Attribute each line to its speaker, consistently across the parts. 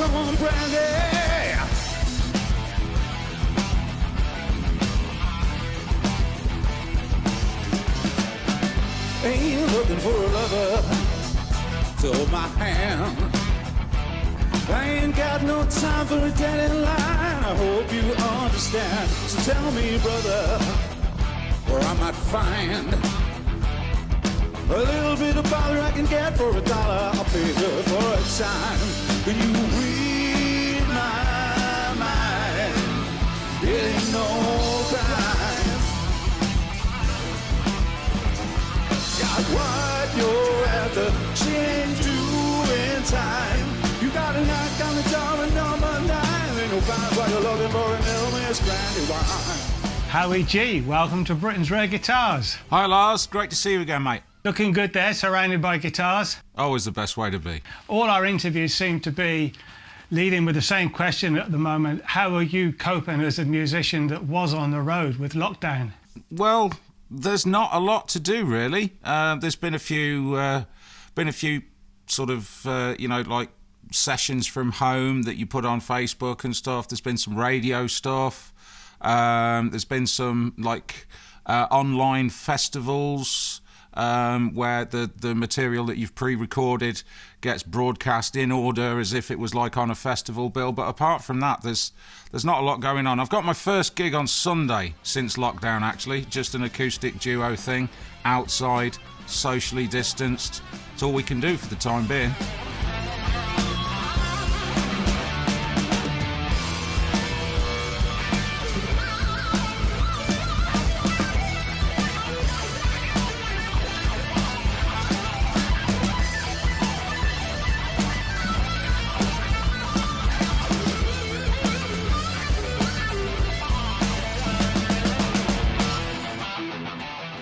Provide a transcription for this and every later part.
Speaker 1: come on, Brandy. Ain't looking for a lover to hold my hand. I ain't got no time for a dead in line. I hope you understand. So tell me, brother, where I might find a little bit of bother I can get for $1. I'll pay her for a time. Can you read my mind? It ain't no crime. Got what you're after, change to in time. You got a knock on the door at number 9. Ain't no find what you're looking for in Elmer's brandy wine.
Speaker 2: Howie G, welcome to Britain's Rare Guitars.
Speaker 3: Hi Lars, great to see you again, mate.
Speaker 2: Looking good there, surrounded by guitars.
Speaker 3: Always the best way to be.
Speaker 2: All our interviews seem to be leading with the same question at the moment. How are you coping as a musician that was on the road with lockdown?
Speaker 3: Well, there's not a lot to do really. There's been a few sort of like sessions from home that you put on Facebook and stuff. There's been some radio stuff. There's been some like online festivals where the material that you've pre-recorded gets broadcast in order as if it was like on a festival bill. But apart from that, there's not a lot going on. I've got my first gig on Sunday since lockdown, actually. Just an acoustic duo thing, outside, socially distanced. It's all we can do for the time being.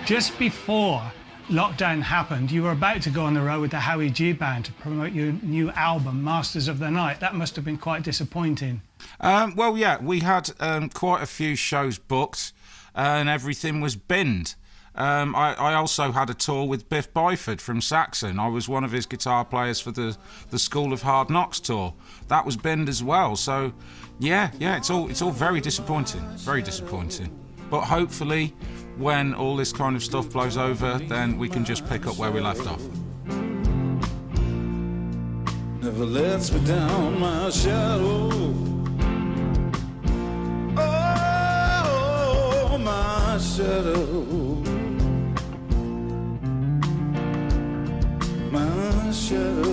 Speaker 2: Just before lockdown happened, you were about to go on the road with the Howie G Band to promote your new album, Masters of the Night. That must have been quite disappointing.
Speaker 3: Well, yeah, we had quite a few shows booked and everything was binned. I also had a tour with Biff Byford from Saxon. I was one of his guitar players for the School of Hard Knocks tour. That was binned as well. So, yeah, it's all very disappointing, very disappointing. But hopefully, when all this kind of stuff blows over, then we can just pick up where we left off.
Speaker 1: Never lets me down, my shadow. Oh, my shadow. My shadow.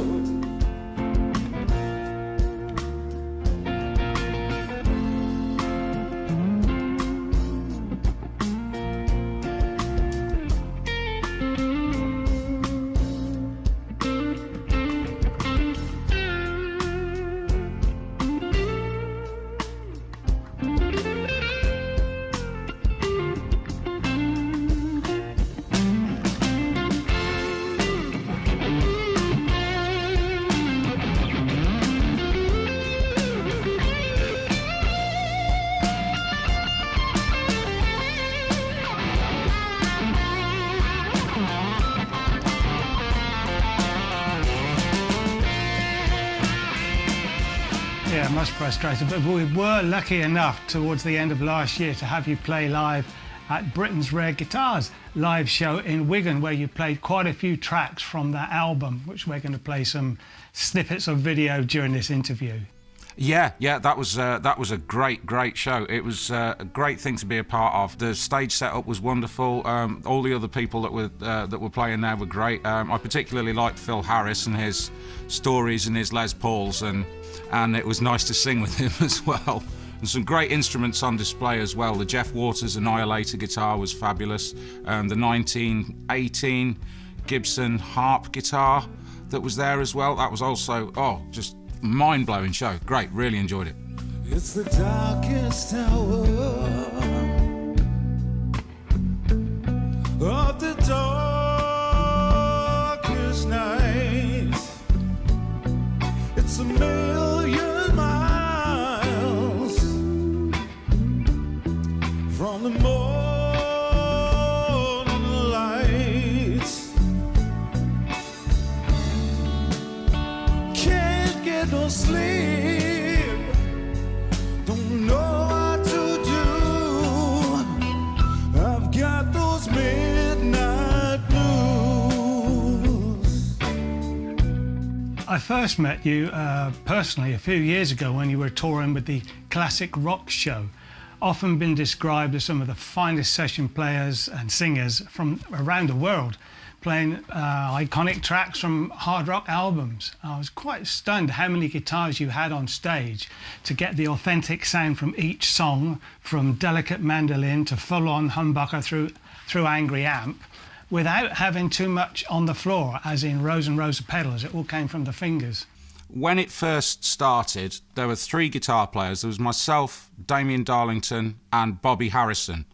Speaker 2: Yeah, much frustrated, but we were lucky enough towards the end of last year to have you play live at Britain's Rare Guitars live show in Wigan, where you played quite a few tracks from that album, which we're going to play some snippets of video during this interview.
Speaker 3: Yeah, that was a great show. It was a great thing to be a part of. The stage setup was wonderful. All the other people that were playing there were great. I particularly liked Phil Harris and his stories and his Les Pauls, and it was nice to sing with him as well. And some great instruments on display as well. The Jeff Waters Annihilator guitar was fabulous. The 1918 Gibson harp guitar that was there as well. That was also, just mind-blowing show. Great, really enjoyed it.
Speaker 1: It's the darkest hour of the darkest night. It's a million miles from the morning light. Can't get no sleep. midnight blues.
Speaker 2: I first met you personally a few years ago when you were touring with the Classic Rock Show, often been described as some of the finest session players and singers from around the world, playing iconic tracks from hard rock albums. I was quite stunned how many guitars you had on stage to get the authentic sound from each song, from delicate mandolin to full-on humbucker through angry amp, without having too much on the floor, as in rows and rows of pedals. It all came from the fingers.
Speaker 3: When it first started, there were 3 guitar players. There was myself, Damien Darlington, and Bobby Harrison.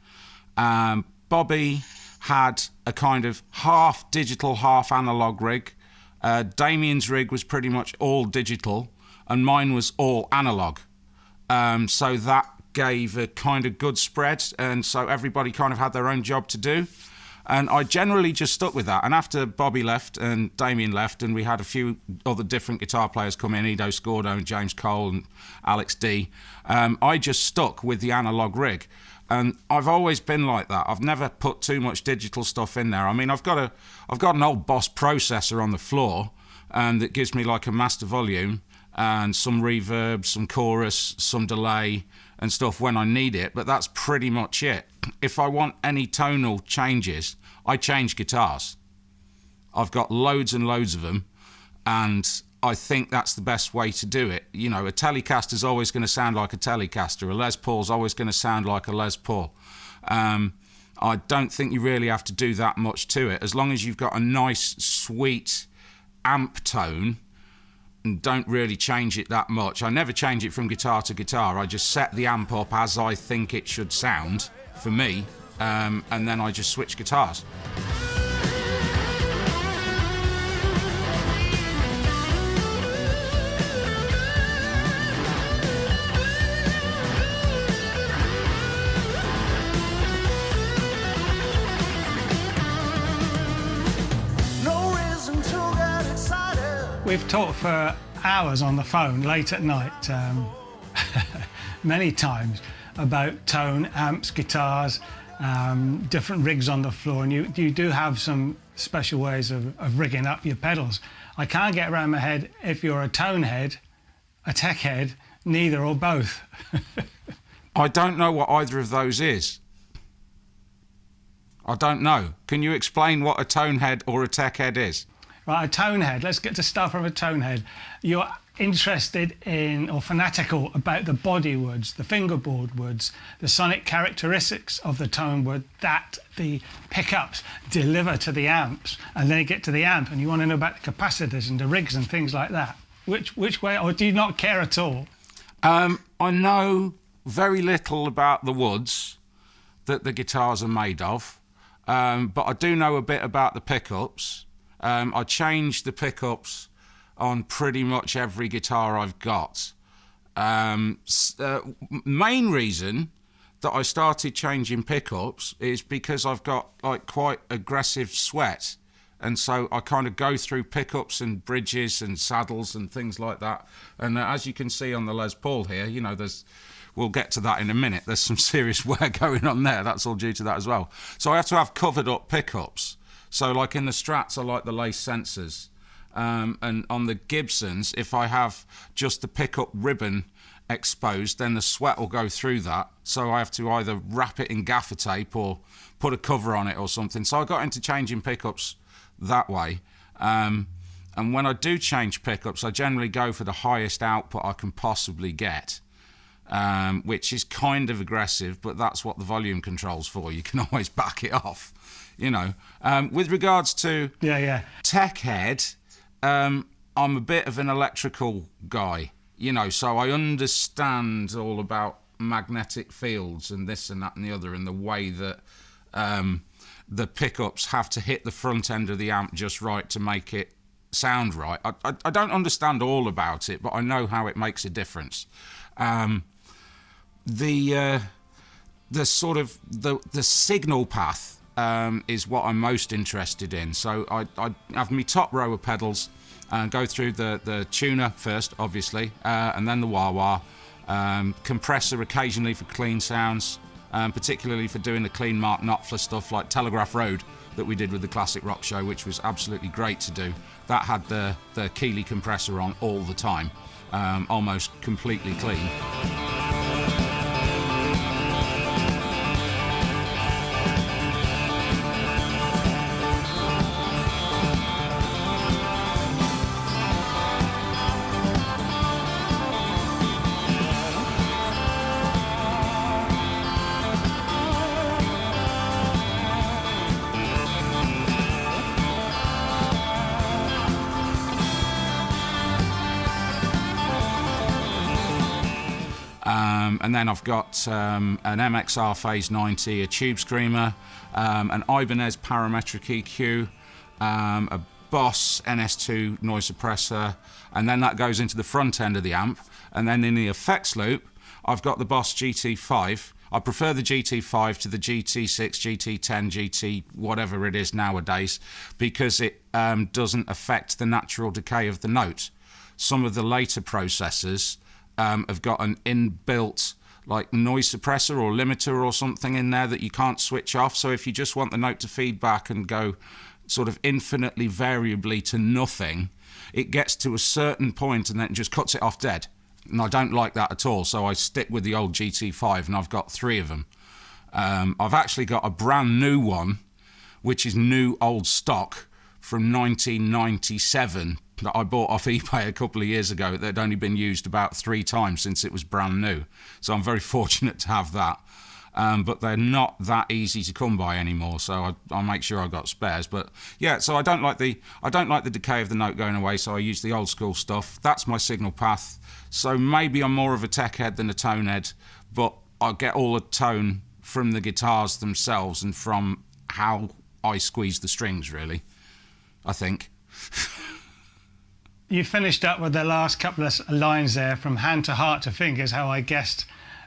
Speaker 3: Bobby had a kind of half digital, half analog rig. Damien's rig was pretty much all digital, and mine was all analog. So that gave a kind of good spread, and so everybody kind of had their own job to do. And I generally just stuck with that. And after Bobby left and Damien left, and we had a few other different guitar players come in, Edo Scordo and James Cole and Alex D, I just stuck with the analog rig. And I've always been like that. I've never put too much digital stuff in there. I mean, I've got an old Boss processor on the floor that gives me like a master volume and some reverb, some chorus, some delay and stuff when I need it, but that's pretty much it. If I want any tonal changes, I change guitars. I've got loads and loads of them, and I think that's the best way to do it. You know, a Telecaster's always going to sound like a Telecaster. A Les Paul's always going to sound like a Les Paul. I don't think you really have to do that much to it. As long as you've got a nice, sweet amp tone, and don't really change it that much. I never change it from guitar to guitar. I just set the amp up as I think it should sound for me, and then I just switch guitars.
Speaker 2: We've talked for hours on the phone late at night, many times, about tone, amps, guitars, different rigs on the floor, and you do have some special ways of rigging up your pedals. I can't get around my head if you're a tone head, a tech head, neither or both.
Speaker 3: I don't know what either of those is. I don't know. Can you explain what a tone head or a tech head is?
Speaker 2: Right, a tone head. Let's get to start from a tone head. You're interested in, or fanatical about, the body woods, the fingerboard woods, the sonic characteristics of the tone wood that the pickups deliver to the amps, and then you get to the amp and you want to know about the capacitors and the rigs and things like that. Which way, or do you not care at all?
Speaker 3: I know very little about the woods that the guitars are made of, but I do know a bit about the pickups. I change the pickups on pretty much every guitar I've got. Main reason that I started changing pickups is because I've got like quite aggressive sweat, and so I kind of go through pickups and bridges and saddles and things like that. And as you can see on the Les Paul here, you know, we'll get to that in a minute. There's some serious wear going on there. That's all due to that as well. So I have to have covered up pickups. So like in the Strats, I like the lace sensors. And on the Gibsons, if I have just the pickup ribbon exposed, then the sweat will go through that. So I have to either wrap it in gaffer tape or put a cover on it or something. So I got into changing pickups that way. And when I do change pickups, I generally go for the highest output I can possibly get. Which is kind of aggressive, but that's what the volume control's for. You can always back it off, you know. With regards to tech head, I'm a bit of an electrical guy, you know, so I understand all about magnetic fields and this and that and the other, and the way that the pickups have to hit the front end of the amp just right to make it sound right. I don't understand all about it, but I know how it makes a difference. The sort of the signal path is what I'm most interested in. So I have my top row of pedals and go through the tuner first, obviously, and then the wah-wah, compressor occasionally for clean sounds, particularly for doing the clean Mark Knopfler stuff like Telegraph Road that we did with the Classic Rock Show, which was absolutely great to do. That had the Keeley compressor on all the time, almost completely clean. And then I've got an MXR Phase 90, a Tube Screamer, an Ibanez Parametric EQ, a Boss NS2 noise suppressor, and then that goes into the front end of the amp. And then in the effects loop, I've got the Boss GT5. I prefer the GT5 to the GT6, GT10, GT whatever it is nowadays, because it doesn't affect the natural decay of the note. Some of the later processors have got an inbuilt like noise suppressor or limiter or something in there that you can't switch off. So if you just want the note to feed back and go sort of infinitely variably to nothing, it gets to a certain point and then it just cuts it off dead. And I don't like that at all, so I stick with the old GT5, and I've got 3 of them. I've actually got a brand new one, which is new old stock from 1997, that I bought off eBay a couple of years ago that had only been used about 3 times since it was brand new. So I'm very fortunate to have that. But they're not that easy to come by anymore, so I'll make sure I've got spares. But yeah, so I don't like the decay of the note going away, so I use the old school stuff. That's my signal path. So maybe I'm more of a tech head than a tone head, but I get all the tone from the guitars themselves and from how I squeeze the strings, really, I think.
Speaker 2: You finished up with the last couple of lines there, from hand to heart to fingers, how I guessed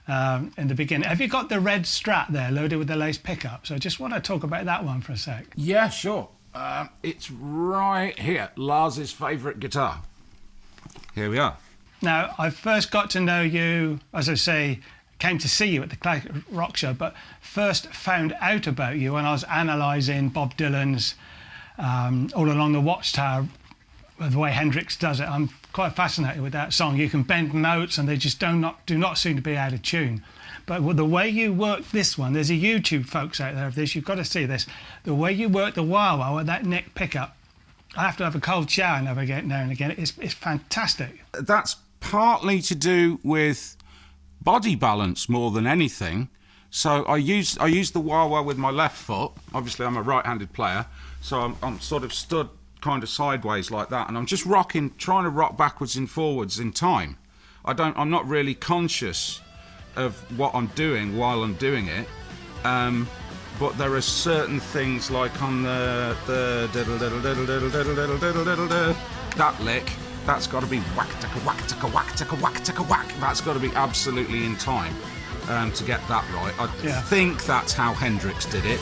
Speaker 2: in the beginning. Have you got the red Strat there loaded with the lace pickup? So I just want to talk about that one for a sec.
Speaker 3: Yeah, sure. It's right here, Lars's favourite guitar. Here we are.
Speaker 2: Now, I first got to know you, as I say, came to see you at the Classic Rock Show, but first found out about you when I was analysing Bob Dylan's All Along the Watchtower, the way Hendrix does it. I'm quite fascinated with that song. You can bend notes and they just do not seem to be out of tune. But with the way you work this one, there's a YouTube folks out there of this, you've got to see this. The way you work the wah-wah with that neck pickup, I have to have a cold shower now and again. It's fantastic.
Speaker 3: That's partly to do with body balance more than anything. So I use the wah-wah with my left foot. Obviously I'm a right-handed player, so I'm sort of stood kind of sideways like that, and I'm just trying to rock backwards and forwards in time. I'm not really conscious of what I'm doing while I'm doing it, but there are certain things like on the that lick, that's got to be whack taka whack taka whack taka whack taka whack. That's got to be absolutely in time to get that right. I think that's how Hendrix did it.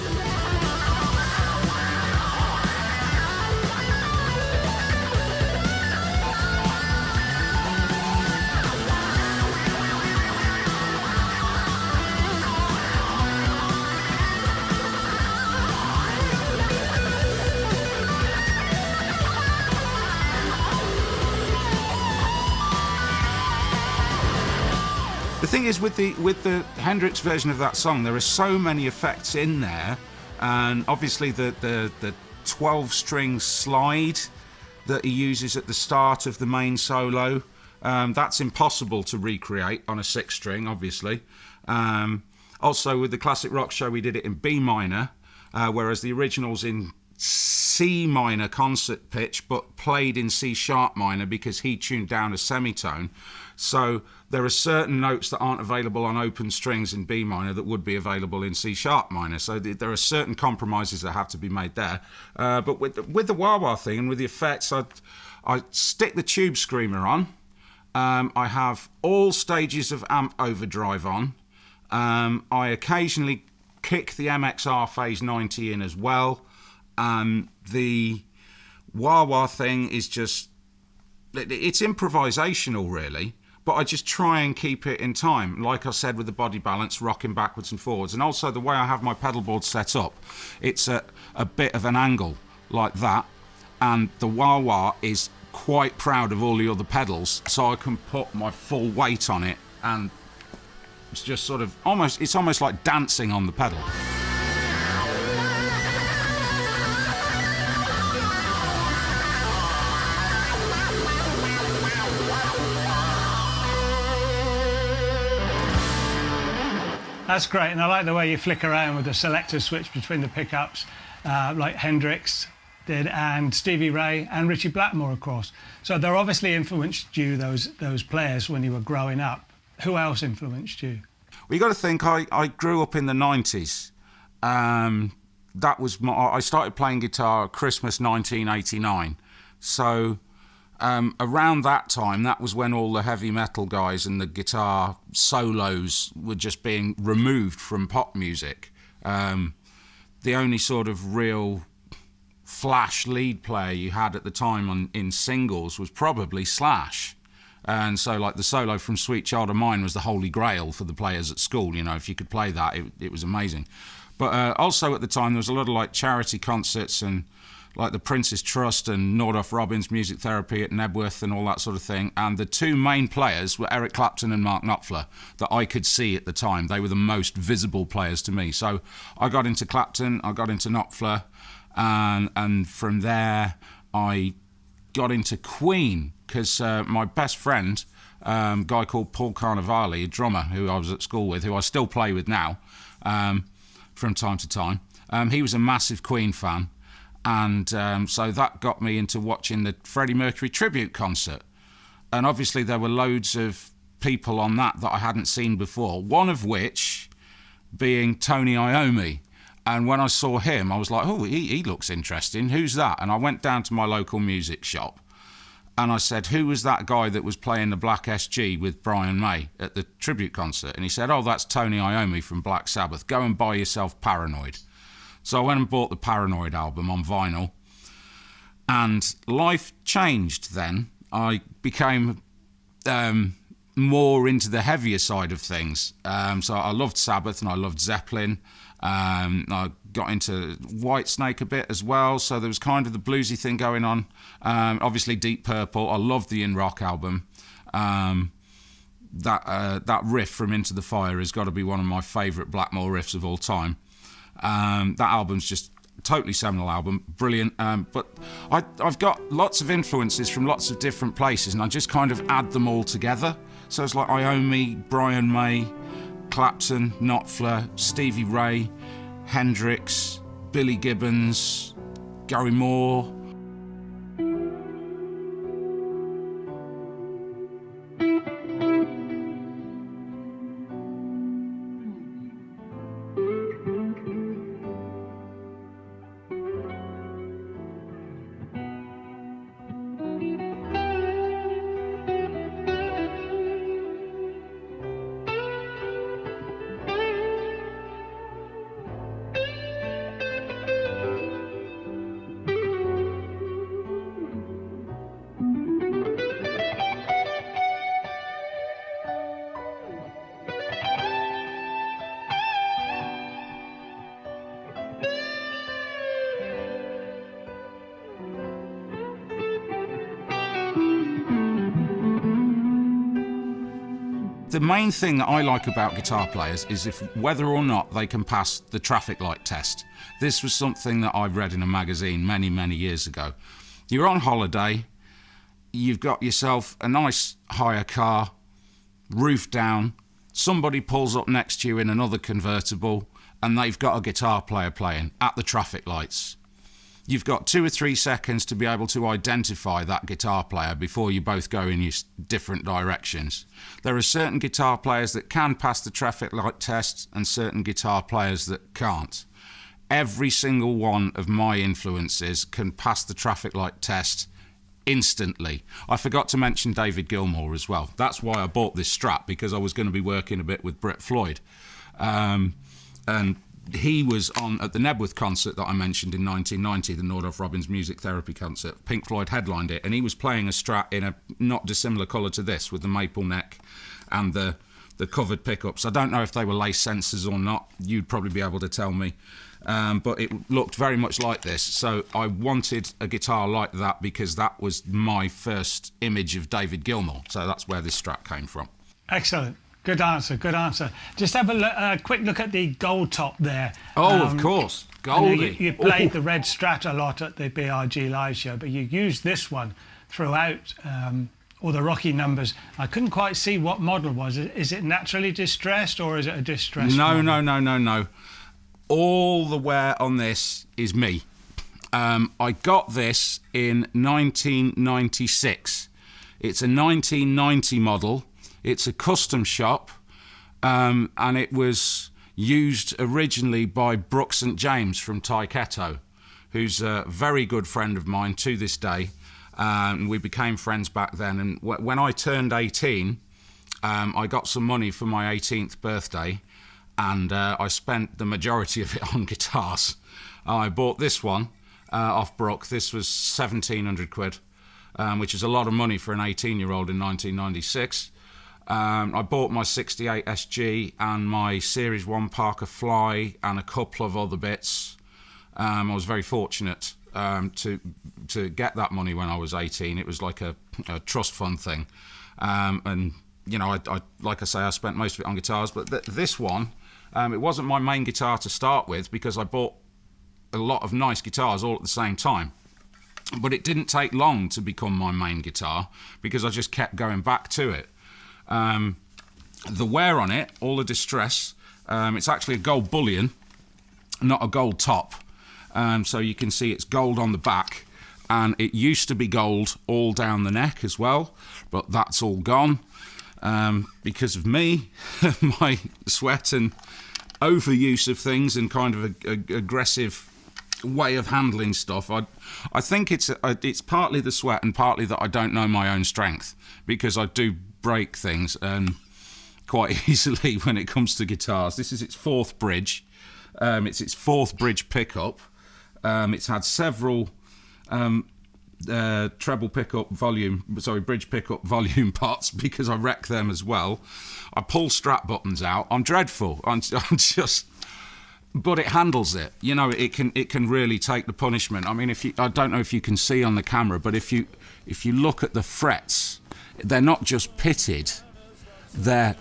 Speaker 3: The thing is, with the Hendrix version of that song, there are so many effects in there, and obviously the 12-string slide that he uses at the start of the main solo, that's impossible to recreate on a 6-string, obviously. Also, with the Classic Rock Show, we did it in B minor, whereas the original's in C minor concert pitch, but played in C sharp minor because he tuned down a semitone. So there are certain notes that aren't available on open strings in B minor that would be available in C sharp minor. So there are certain compromises that have to be made there. But with the wah-wah thing and with the effects, I stick the Tube Screamer on. I have all stages of amp overdrive on. I occasionally kick the MXR Phase 90 in as well. The wah-wah thing is just, it's improvisational really, but I just try and keep it in time. Like I said, with the body balance, rocking backwards and forwards. And also the way I have my pedal board set up, it's at a bit of an angle like that. And the wah-wah is quite proud of all the other pedals, so I can put my full weight on it, and it's just sort of it's almost like dancing on the pedal.
Speaker 2: That's great, and I like the way you flick around with the selector switch between the pickups, like Hendrix did, and Stevie Ray and Richie Blackmore, of course. So they're obviously influenced you, those players, when you were growing up. Who else influenced you?
Speaker 3: Well, you got to think, I grew up in the 90s. That was I started playing guitar at Christmas 1989. So around that time, that was when all the heavy metal guys and the guitar solos were just being removed from pop music. The only sort of real flash lead player you had at the time in singles was probably Slash. And so, like, the solo from Sweet Child of Mine was the holy grail for the players at school. You know, if you could play that, it was amazing. But also at the time, there was a lot of, like, charity concerts and, like, the Prince's Trust and Nordoff Robbins Music Therapy at Nebworth and all that sort of thing. And the two main players were Eric Clapton and Mark Knopfler that I could see at the time. They were the most visible players to me. So I got into Clapton, I got into Knopfler, and from there I got into Queen, because my best friend, a guy called Paul Carnevale, a drummer who I was at school with, who I still play with now from time to time, he was a massive Queen fan. And so that got me into watching the Freddie Mercury tribute concert. And obviously there were loads of people on that I hadn't seen before, one of which being Tony Iommi. And when I saw him, I was like, oh, he looks interesting. Who's that? And I went down to my local music shop and I said, who was that guy that was playing the Black SG with Brian May at the tribute concert? And he said, oh, that's Tony Iommi from Black Sabbath. Go and buy yourself Paranoid. So I went and bought the Paranoid album on vinyl. And life changed then. I became more into the heavier side of things. So I loved Sabbath and I loved Zeppelin. I got into Whitesnake a bit as well, so there was kind of the bluesy thing going on. Obviously Deep Purple, I loved the In Rock album. That riff from Into the Fire has got to be one of my favourite Blackmore riffs of all time. That album's just a totally seminal album, brilliant. But I've got lots of influences from lots of different places, and I just kind of add them all together. So it's like Iommi, Brian May, Clapton, Knopfler, Stevie Ray, Hendrix, Billy Gibbons, Gary Moore. The main thing that I like about guitar players is if whether or not they can pass the traffic light test. This was something that I read in a magazine many, many years ago. You're on holiday, you've got yourself a nice hire car, roof down, somebody pulls up next to you in another convertible and they've got a guitar player playing at the traffic lights. You've got 2 or 3 seconds to be able to identify that guitar player before you both go in your different directions. There are certain guitar players that can pass the traffic light test and certain guitar players that can't. Every single one of my influences can pass the traffic light test instantly. I forgot to mention David Gilmour as well. That's why I bought this Strat, because I was going to be working a bit with Brett Floyd. And he was on at the Nebworth concert that I mentioned in 1990, the Nordhoff Robbins Music Therapy concert. Pink Floyd headlined it, and he was playing a Strat in a not dissimilar colour to this, with the maple neck and the covered pickups. I don't know if they were lace sensors or not. You'd probably be able to tell me. But it looked very much like this. So I wanted a guitar like that because that was my first image of David Gilmour. So that's where this Strat came from.
Speaker 2: Excellent. Good answer, good answer. Just have a quick look at the gold top there.
Speaker 3: Oh, of course. Goldie.
Speaker 2: You played the red Strat a lot at the BRG live show, but you used this one throughout all the Rocky numbers. I couldn't quite see what model was. Is it naturally distressed or is it a distressed model?
Speaker 3: No. All the wear on this is me. I got this in 1996. It's a 1990 model. It's a custom shop, and it was used originally by Brooke St. James from Taiketo, who's a very good friend of mine to this day. And we became friends back then. And when I turned 18, I got some money for my 18th birthday, and I spent the majority of it on guitars. I bought this one off Brooke. This was 1,700 quid, which is a lot of money for an 18-year-old in 1996. I bought my 68 SG and my Series 1 Parker Fly and a couple of other bits. I was very fortunate to get that money when I was 18. It was like a trust fund thing. And, you know, I like I say, I spent most of it on guitars. But this one, it wasn't my main guitar to start with because I bought a lot of nice guitars all at the same time. But it didn't take long to become my main guitar because I just kept going back to it. The wear on it, all the distress, it's actually a gold bullion, not a gold top. So you can see it's gold on the back, and it used to be gold all down the neck as well, but that's all gone because of me, my sweat and overuse of things and kind of a aggressive way of handling stuff. I think it's partly the sweat and partly that I don't know my own strength, because I do break things quite easily when it comes to guitars. This is its fourth bridge. It's its fourth bridge pickup. It's had several bridge pickup volume pots because I wreck them as well. I pull Strat buttons out. I'm dreadful. I'm just, but it handles it. You know, it can really take the punishment. I mean, I don't know if you can see on the camera, but if you look at the frets, they're not just pitted, they're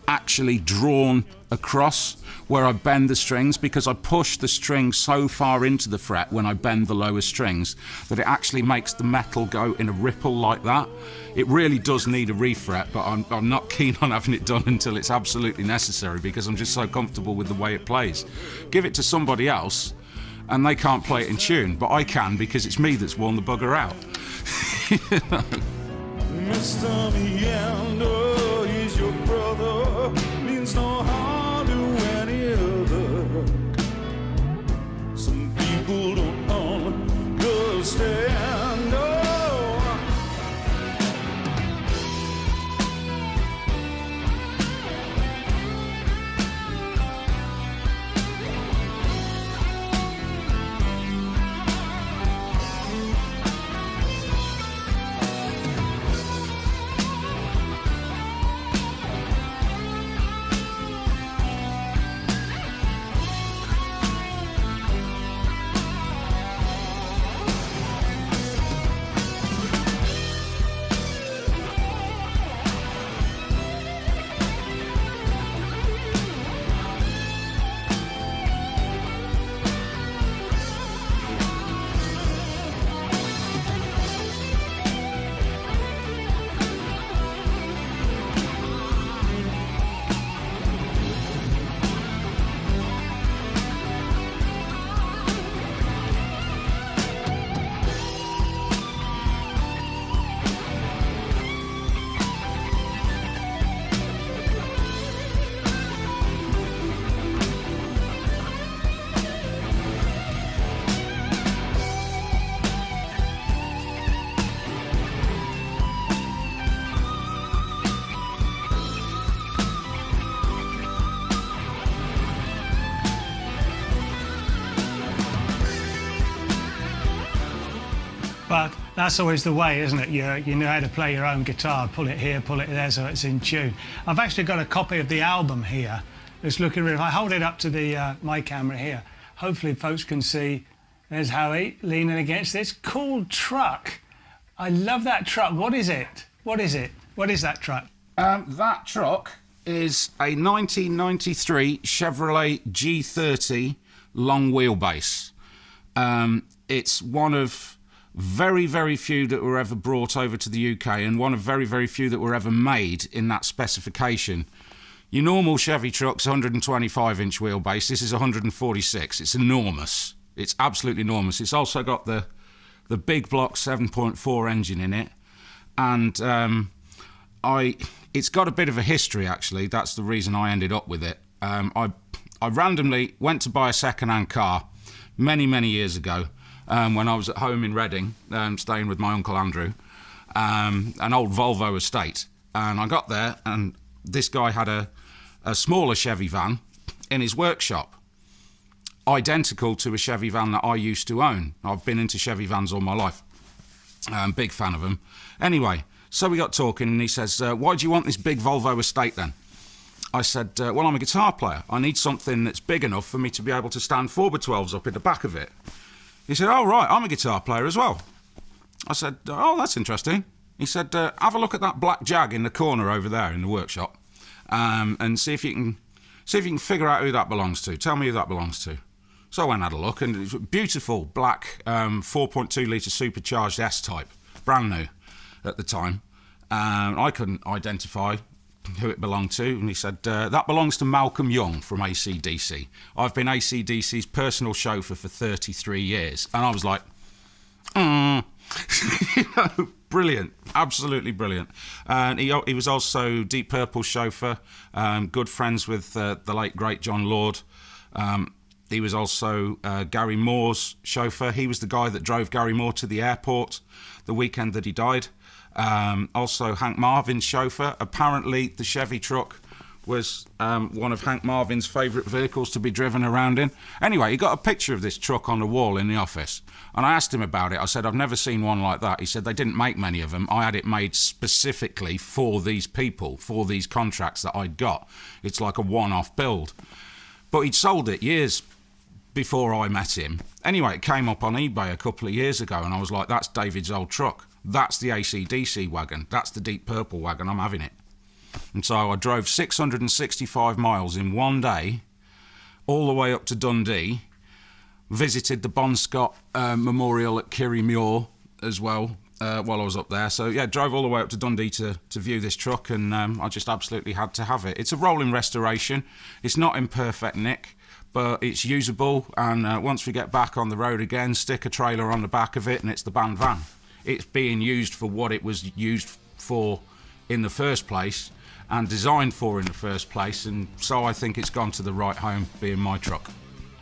Speaker 3: actually drawn across where I bend the strings, because I push the string so far into the fret when I bend the lower strings that it actually makes the metal go in a ripple like that. It really does need a refret, but I'm not keen on having it done until it's absolutely necessary, because I'm just so comfortable with the way it plays. Give it to somebody else and they can't play it in tune, but I can, because it's me that's worn the bugger out.
Speaker 1: Mr. Meander is your brother, means no harm to any other. Some people don't understand.
Speaker 2: But that's always the way, isn't it? You know how to play your own guitar, pull it here, pull it there, so it's in tune. I've actually got a copy of the album here. It's looking really. If I hold it up to the my camera here, hopefully folks can see. There's Howie leaning against this cool truck. I love that truck. What is it? What is it? What is that truck?
Speaker 3: That truck is a 1993 Chevrolet G30 long wheelbase. It's one of very, very few that were ever brought over to the UK, and one of very, very few that were ever made in that specification. Your normal Chevy truck's 125-inch wheelbase. This is 146. It's enormous. It's absolutely enormous. It's also got the big block 7.4 engine in it, and it's got a bit of a history, actually. That's the reason I ended up with it. I randomly went to buy a second-hand car many, many years ago, when I was at home in Reading, staying with my Uncle Andrew, an old Volvo estate. And I got there, and this guy had a smaller Chevy van in his workshop, identical to a Chevy van that I used to own. I've been into Chevy vans all my life. Big fan of them. Anyway, so we got talking, and he says, why do you want this big Volvo estate then? I said, well, I'm a guitar player. I need something that's big enough for me to be able to stand 4x12s up in the back of it. He said, oh, right, I'm a guitar player as well. I said, oh, that's interesting. He said, have a look at that black Jag in the corner over there in the workshop, and see if you can figure out who that belongs to. Tell me who that belongs to. So I went and had a look, and it was a beautiful black 4.2 litre supercharged S-Type, brand new at the time. I couldn't identify who it belonged to, and he said, that belongs to Malcolm Young from AC/DC. I've been AC/DC's personal chauffeur for 33 years. And I was like, brilliant, absolutely brilliant. And he was also Deep Purple's chauffeur, good friends with the late, great John Lord. He was also Gary Moore's chauffeur. He was the guy that drove Gary Moore to the airport the weekend that he died. Also Hank Marvin's chauffeur. Apparently the Chevy truck was one of Hank Marvin's favourite vehicles to be driven around in. Anyway, he got a picture of this truck on the wall in the office, and I asked him about it. I said, I've never seen one like that. He said, they didn't make many of them. I had it made specifically for these people, for these contracts that I'd got. It's like a one-off build. But he'd sold it years before I met him. Anyway, it came up on eBay a couple of years ago, and I was like, that's David's old truck. That's the AC/DC wagon. That's the Deep Purple wagon. I'm having it. And so I drove 665 miles in one day, all the way up to Dundee, visited the Bon Scott Memorial at Kirriemuir as well while I was up there. So, yeah, drove all the way up to Dundee to view this truck, and I just absolutely had to have it. It's a rolling restoration. It's not in perfect nick, but it's usable, and once we get back on the road again, stick a trailer on the back of it, and it's the band van. It's being used for what it was used for in the first place and designed for in the first place, and so I think it's gone to the right home being my truck.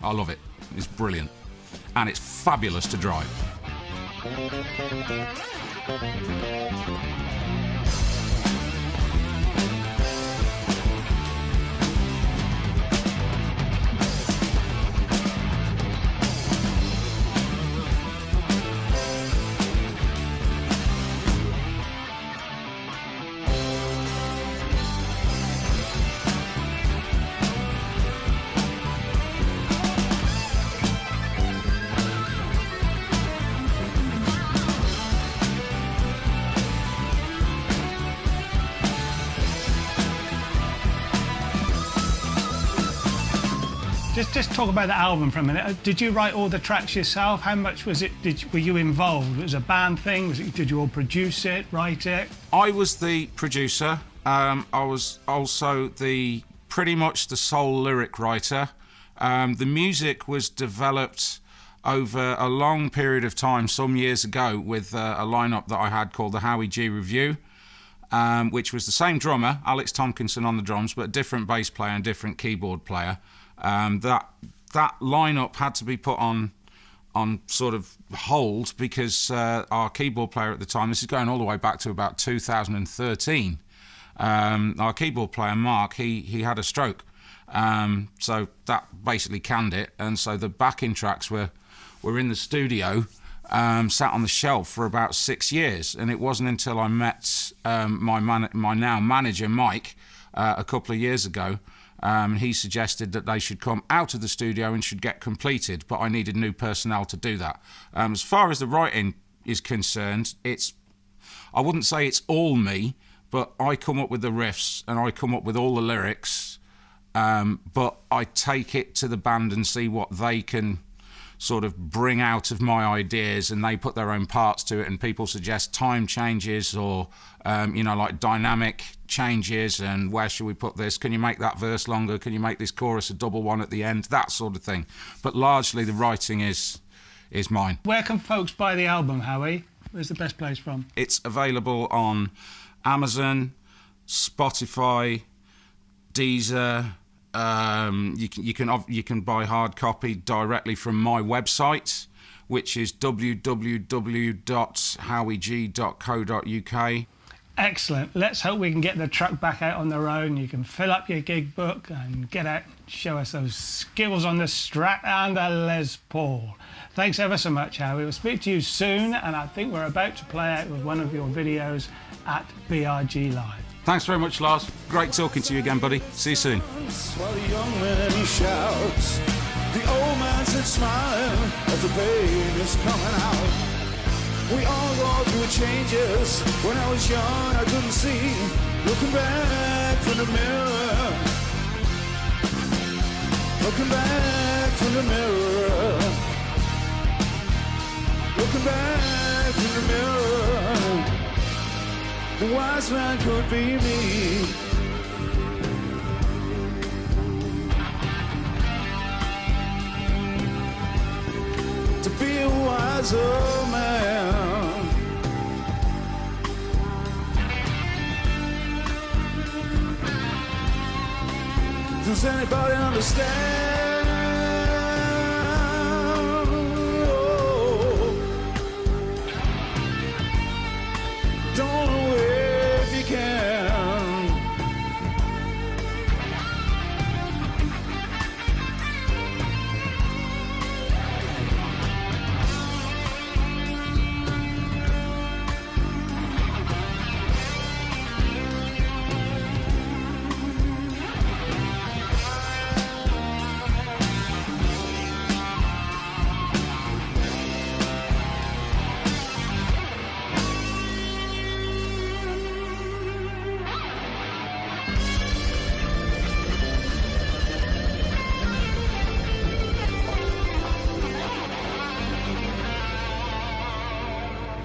Speaker 3: I love it. It's brilliant. And it's fabulous to drive.
Speaker 2: Just talk about the album for a minute. Did you write all the tracks yourself? How much was it? Were you involved? Was it a band thing? Did you all produce it, write it?
Speaker 3: I was the producer. I was also pretty much the sole lyric writer. The music was developed over a long period of time, some years ago, with a lineup that I had called the Howie G Review, which was the same drummer, Alex Tompkinson on the drums, but a different bass player and different keyboard player. That lineup had to be put on sort of hold because our keyboard player at the time, this is going all the way back to about 2013, our keyboard player Mark, he had a stroke, so that basically canned it, and so the backing tracks were in the studio sat on the shelf for about 6 years, and it wasn't until I met my now manager Mike a couple of years ago. He suggested that they should come out of the studio and should get completed, but I needed new personnel to do that. As far as the writing is concerned, I wouldn't say it's all me, but I come up with the riffs and I come up with all the lyrics, but I take it to the band and see what they can sort of bring out of my ideas, and they put their own parts to it, and people suggest time changes or like dynamic changes, and where should we put this, can you make that verse longer, can you make this chorus a double one at the end, that sort of thing. But largely the writing is mine.
Speaker 2: Where can folks buy the album, Howie? Where's the best place from?
Speaker 3: It's available on Amazon, Spotify, Deezer. You can buy hard copy directly from my website, which is www.howieg.co.uk.
Speaker 2: Excellent. Let's hope we can get the truck back out on the road and you can fill up your gig book and get out, show us those skills on the Strat and the Les Paul. Thanks ever so much, Howie. We'll speak to you soon, and I think we're about to play out with one of your videos at BRG Live.
Speaker 3: Thanks very much, Lars. Great talking to you again, buddy. See you soon.
Speaker 1: While the young man he shouts, the old man sits smiling as the pain is coming out. We all go through changes. When I was young, I couldn't see. Looking back from the mirror, looking back from the mirror, looking back from the mirror. The wise man could be me. To be a wiser man. Does anybody understand? Oh. Don't know if you can.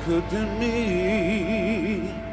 Speaker 1: Could be me.